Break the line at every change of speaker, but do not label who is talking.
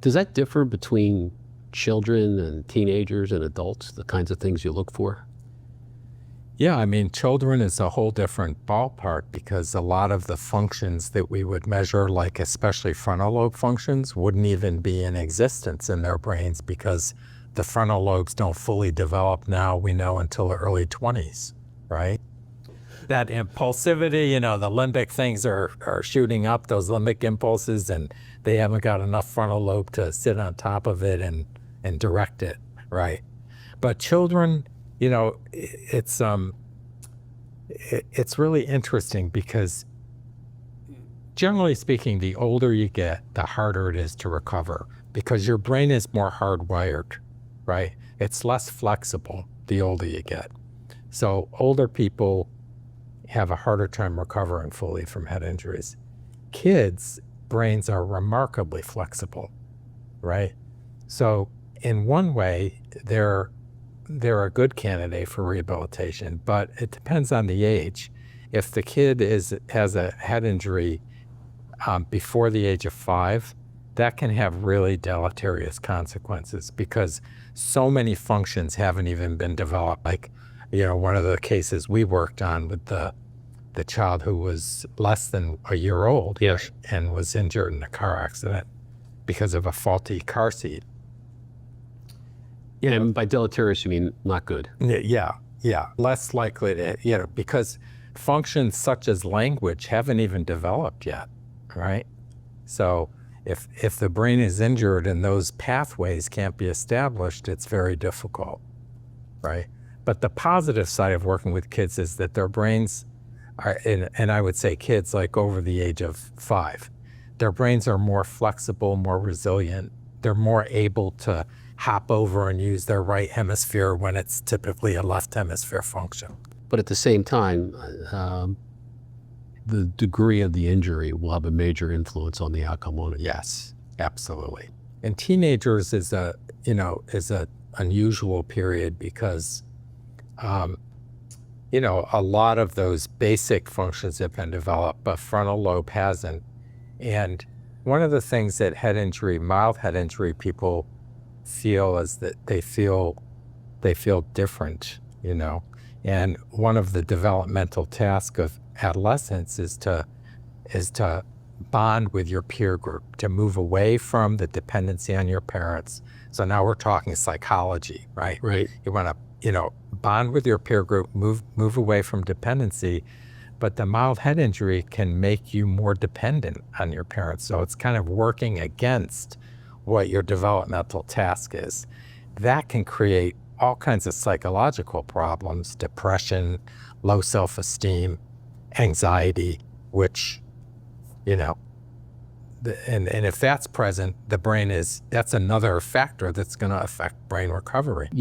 Does that differ between children and teenagers and adults, the kinds of things you look for?
Yeah, I mean, children is a whole different ballpark because a lot of the functions that we would measure, like especially frontal lobe functions, wouldn't even be in existence in their brains because the frontal lobes don't fully develop now, we know, until the early 20s, right? That impulsivity, the limbic things are shooting up, those limbic impulses, and they haven't got enough frontal lobe to sit on top of it and direct it, right? But children, it's really interesting because generally speaking, the older you get, the harder it is to recover because your brain is more hardwired, right? It's less flexible the older you get. So older people have a harder time recovering fully from head injuries. Kids' brains are remarkably flexible, right? So in one way, they're a good candidate for rehabilitation, but it depends on the age. If the kid has a head injury before the age of 5, that can have really deleterious consequences because so many functions haven't even been developed. Like, one of the cases we worked on with the child who was less than a year old,
Yes.
and was injured in a car accident because of a faulty car seat.
And by deleterious, you mean not good.
Yeah. Less likely to, because functions such as language haven't even developed yet, right? So if the brain is injured and those pathways can't be established, it's very difficult, right? But the positive side of working with kids is that their brains are, and I would say kids like over the age of 5, their brains are more flexible, more resilient. They're more able to hop over and use their right hemisphere when it's typically a left hemisphere function.
But at the same time, the degree of the injury will have a major influence on the outcome on it.
Yes, absolutely. And teenagers is a unusual period because, a lot of those basic functions have been developed, but frontal lobe hasn't. And one of the things that mild head injury people feel is that they feel different, And one of the developmental tasks of adolescence is to bond with your peer group, to move away from the dependency on your parents. So now we're talking psychology, right?
Right.
You want to, bond with your peer group, move away from dependency. But the mild head injury can make you more dependent on your parents. So it's kind of working against what your developmental task is. That can create all kinds of psychological problems, depression, low self-esteem, anxiety, which, and if that's present, that's another factor that's going to affect brain recovery.